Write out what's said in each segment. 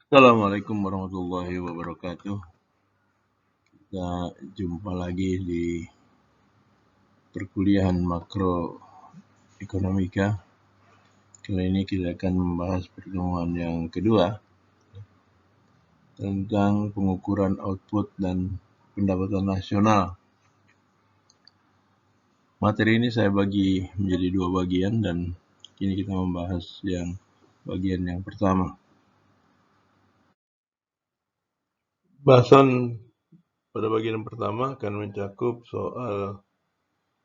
Assalamualaikum warahmatullahi wabarakatuh. Kita jumpa lagi di perkuliahan makroekonomika. Kali ini kita akan membahas pertemuan yang kedua tentang pengukuran output dan pendapatan nasional. Materi ini saya bagi menjadi dua bagian dan kini kita membahas bagian yang pertama. Bahasan pada bagian pertama akan mencakup soal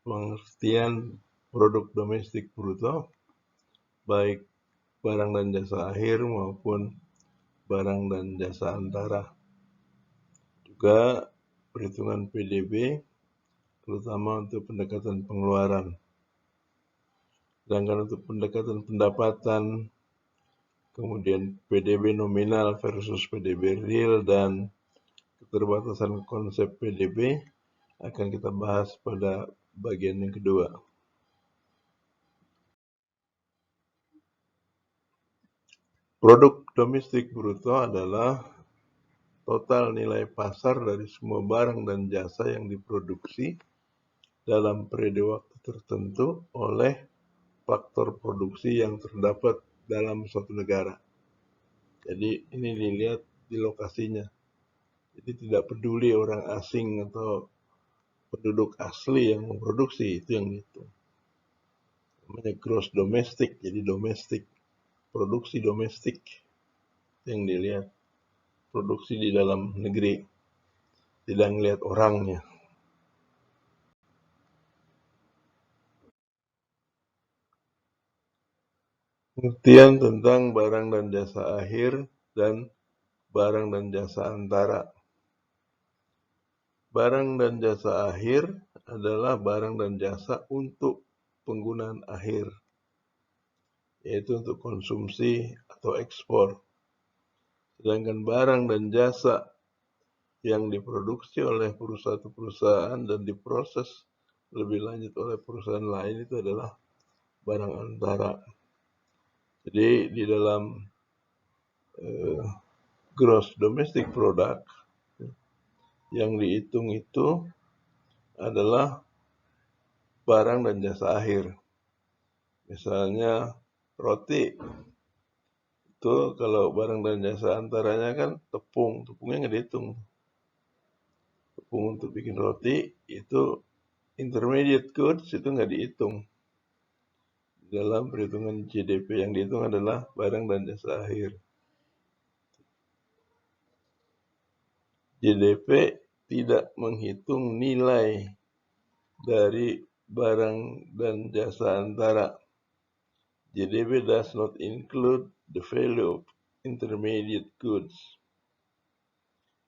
pengertian produk domestik bruto, baik barang dan jasa akhir maupun barang dan jasa antara. Juga perhitungan PDB, terutama untuk pendekatan pengeluaran. Sedangkan untuk pendekatan pendapatan, kemudian PDB nominal versus PDB real, dan keterbatasan konsep PDB akan kita bahas pada bagian yang kedua. Produk domestik bruto adalah total nilai pasar dari semua barang dan jasa yang diproduksi dalam periode waktu tertentu oleh faktor produksi yang terdapat dalam suatu negara. Jadi ini dilihat di lokasinya. Jadi tidak peduli orang asing atau penduduk asli yang memproduksi, itu yang dihitung. Namanya gross domestic, jadi domestik, produksi domestik yang dilihat. Produksi di dalam negeri, tidak melihat orangnya. Pengertian tentang barang dan jasa akhir dan barang dan jasa antara. Barang dan jasa akhir adalah barang dan jasa untuk penggunaan akhir, yaitu untuk konsumsi atau ekspor. Sedangkan barang dan jasa yang diproduksi oleh perusahaan dan diproses lebih lanjut oleh perusahaan lain itu adalah barang antara. Jadi di dalam gross domestic product yang dihitung itu adalah barang dan jasa akhir. Misalnya roti, itu kalau barang dan jasa antaranya kan tepungnya nggak dihitung. Tepung untuk bikin roti itu intermediate goods, itu nggak dihitung. Dalam perhitungan GDP yang dihitung adalah barang dan jasa akhir. GDP tidak menghitung nilai dari barang dan jasa antara. GDP does not include the value of intermediate goods.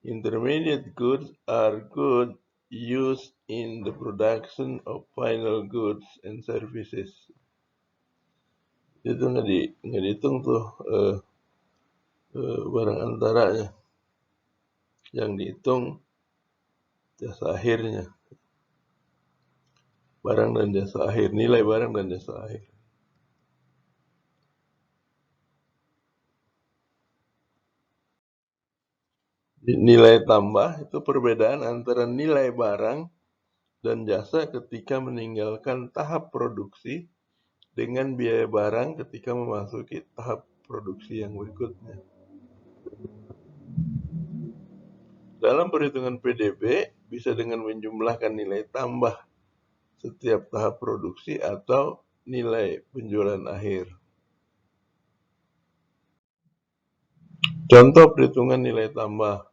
Intermediate goods are goods used in the production of final goods and services. Itu nggak dihitung tuh barang antaranya. Yang dihitung jasa akhirnya. Barang dan jasa akhir, nilai barang dan jasa akhir. Nilai tambah itu perbedaan antara nilai barang dan jasa ketika meninggalkan tahap produksi dengan biaya barang ketika memasuki tahap produksi yang berikutnya. Dalam perhitungan PDB bisa dengan menjumlahkan nilai tambah setiap tahap produksi atau nilai penjualan akhir. Contoh perhitungan nilai tambah.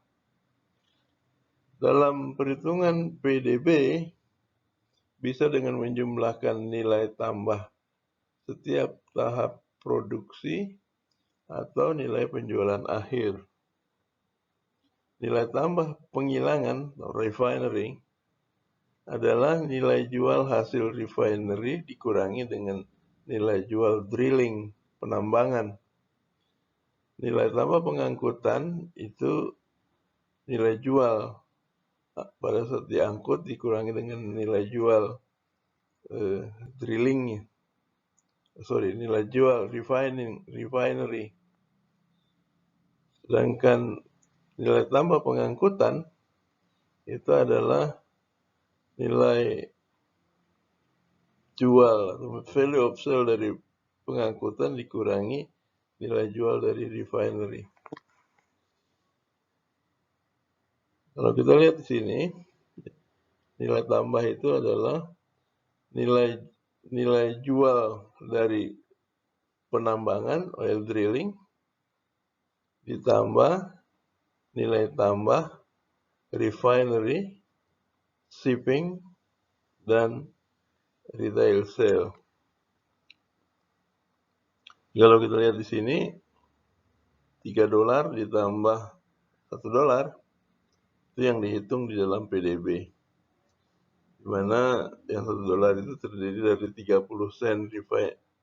Dalam perhitungan PDB bisa dengan menjumlahkan nilai tambah setiap tahap produksi atau nilai penjualan akhir. Nilai tambah penghilangan atau refinery adalah nilai jual hasil refinery dikurangi dengan nilai jual drilling, penambangan. Nilai tambah pengangkutan itu nilai jual pada saat diangkut dikurangi dengan nilai jual drillingnya. Nilai jual refinery. Sedangkan nilai tambah pengangkutan itu adalah nilai jual atau value of sale dari pengangkutan dikurangi nilai jual dari refinery. Kalau kita lihat di sini, nilai tambah itu adalah nilai jual dari penambangan oil drilling ditambah nilai tambah refinery, shipping, dan retail sale. Kalau kita lihat di sini, $3 ditambah $1 itu yang dihitung di dalam PDB. Di mana yang $1 itu terdiri dari 30 sen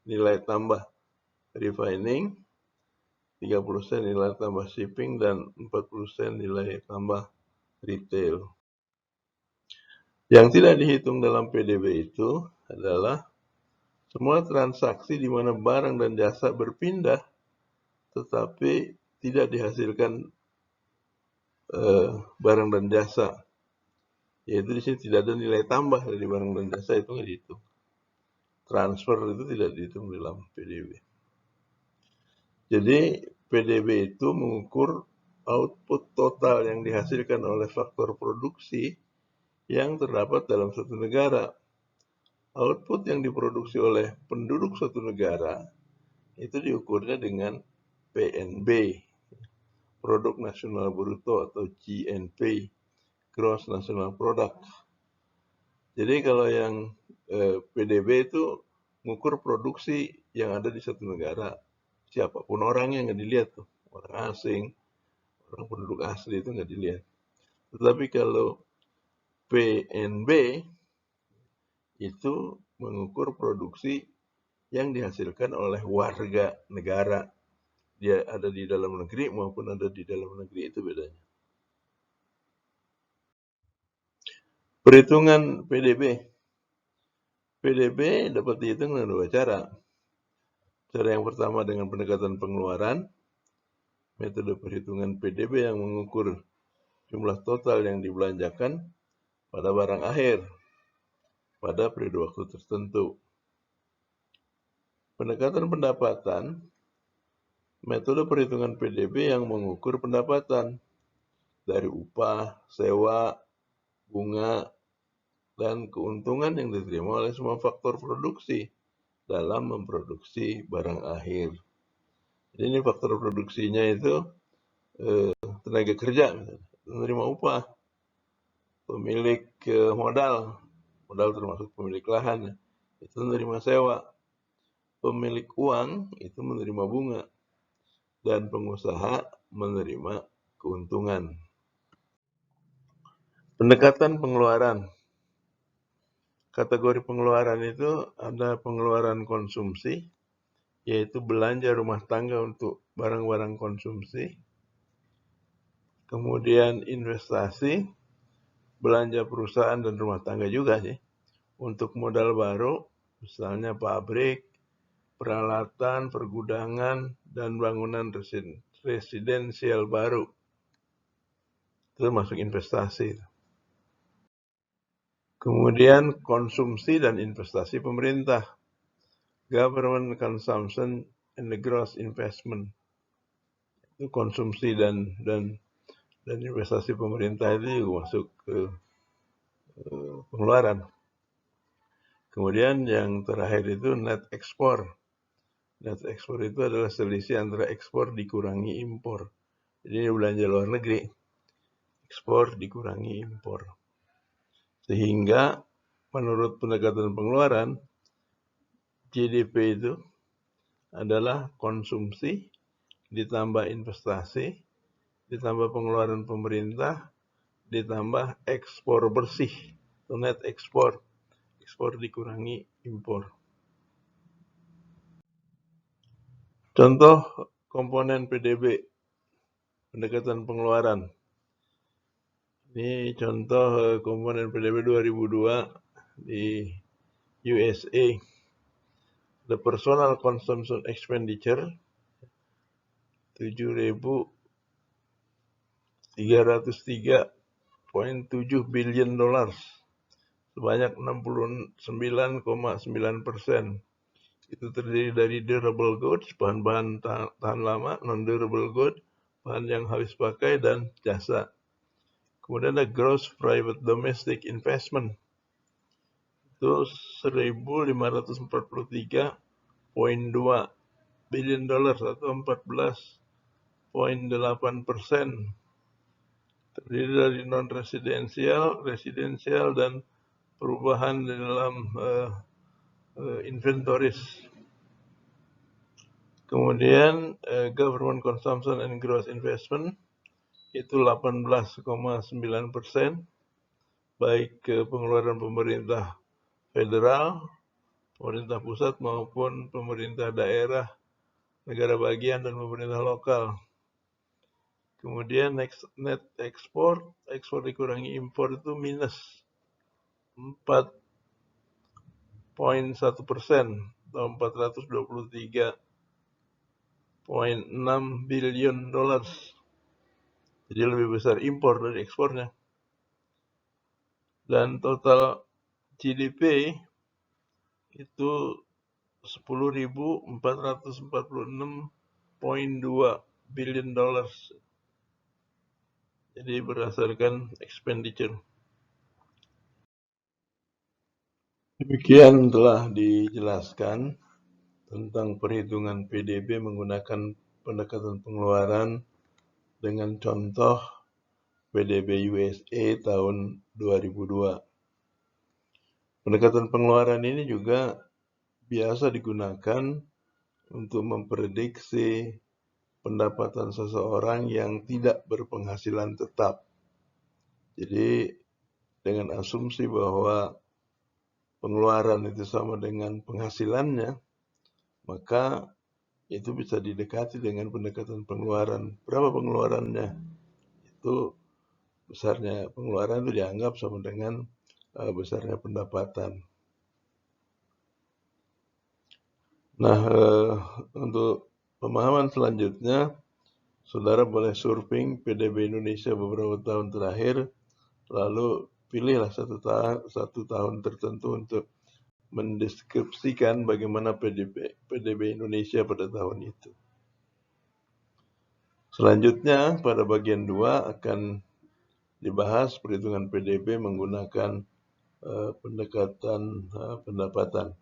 nilai tambah refining, 30 sen nilai tambah shipping, dan 40 sen nilai tambah retail. Yang tidak dihitung dalam PDB itu adalah semua transaksi di mana barang dan jasa berpindah tetapi tidak dihasilkan barang dan jasa. Yaitu di sini tidak ada nilai tambah dari barang dan jasa, itu nggak dihitung. Transfer itu tidak dihitung dalam PDB. Jadi PDB itu mengukur output total yang dihasilkan oleh faktor produksi yang terdapat dalam suatu negara. Output yang diproduksi oleh penduduk suatu negara itu diukurnya dengan PNB, Produk Nasional Bruto, atau GNP, Gross National Product. Jadi kalau yang PDB itu mengukur produksi yang ada di satu negara. Siapapun orangnya nggak dilihat tuh, orang asing, orang penduduk asli itu nggak dilihat. Tetapi kalau PNB itu mengukur produksi yang dihasilkan oleh warga negara. Dia ada di dalam negeri maupun ada di dalam negeri, itu bedanya. Perhitungan PDB. PDB dapat dihitung dengan dua cara. Cara yang pertama dengan pendekatan pengeluaran. Metode perhitungan PDB yang mengukur jumlah total yang dibelanjakan pada barang akhir pada periode waktu tertentu. Pendekatan pendapatan. Metode perhitungan PDB yang mengukur pendapatan dari upah, sewa, bunga, dan keuntungan yang diterima oleh semua faktor produksi dalam memproduksi barang akhir. Jadi ini faktor produksinya itu tenaga kerja, menerima upah, pemilik modal termasuk pemilik lahan, itu menerima sewa, pemilik uang itu menerima bunga, dan pengusaha menerima keuntungan. Pendekatan pengeluaran. Kategori pengeluaran itu ada pengeluaran konsumsi, yaitu belanja rumah tangga untuk barang-barang konsumsi. Kemudian investasi, belanja perusahaan dan rumah tangga juga sih. Untuk modal baru, misalnya pabrik, peralatan, pergudangan, dan bangunan residensial baru. Itu masuk investasi. Kemudian konsumsi dan investasi pemerintah. Government consumption and the gross investment. Itu konsumsi dan investasi pemerintah itu juga masuk ke pengeluaran. Kemudian yang terakhir itu net ekspor. Net ekspor itu adalah selisih antara ekspor dikurangi impor. Jadi belanja luar negeri, ekspor dikurangi impor. Sehingga menurut pendekatan pengeluaran, GDP itu adalah konsumsi ditambah investasi, ditambah pengeluaran pemerintah, ditambah ekspor bersih, atau net ekspor. Ekspor dikurangi impor. Contoh komponen PDB, pendekatan pengeluaran. Ini contoh komponen PDB 2002 di USA. The personal consumption expenditure $7.000 $303.7 billion, sebanyak 69,9%. Itu terdiri dari durable goods, bahan-bahan tahan lama, non-durable goods, bahan yang habis pakai, dan jasa. Kemudian ada gross private domestic investment, itu $1.543.2 billion atau 14,8%. Terdiri dari non-residensial, residensial, dan perubahan di dalam inventories. Kemudian government consumption and gross investment itu 18,9%, baik pengeluaran pemerintah federal, pemerintah pusat maupun pemerintah daerah, negara bagian, dan pemerintah lokal. Kemudian net ekspor dikurangi impor itu minus 4,1% atau $423.6 billion. Jadi lebih besar impor dari ekspornya. Dan total GDP itu $10.446.2 billion. Jadi berdasarkan expenditure. Demikian telah dijelaskan tentang perhitungan PDB menggunakan pendekatan pengeluaran dengan contoh PDB USA tahun 2002. Pendekatan pengeluaran ini juga biasa digunakan untuk memprediksi pendapatan seseorang yang tidak berpenghasilan tetap. Jadi dengan asumsi bahwa pengeluaran itu sama dengan penghasilannya, maka itu bisa didekati dengan pendekatan pengeluaran. Berapa pengeluarannya? Itu besarnya pengeluaran itu dianggap sama dengan besarnya pendapatan. Nah, untuk pemahaman selanjutnya, saudara boleh surfing PDB Indonesia beberapa tahun terakhir, lalu pilihlah satu tahun tertentu untuk mendeskripsikan bagaimana PDB Indonesia pada tahun itu. Selanjutnya, pada bagian 2 akan dibahas perhitungan PDB menggunakan pendekatan pendapatan.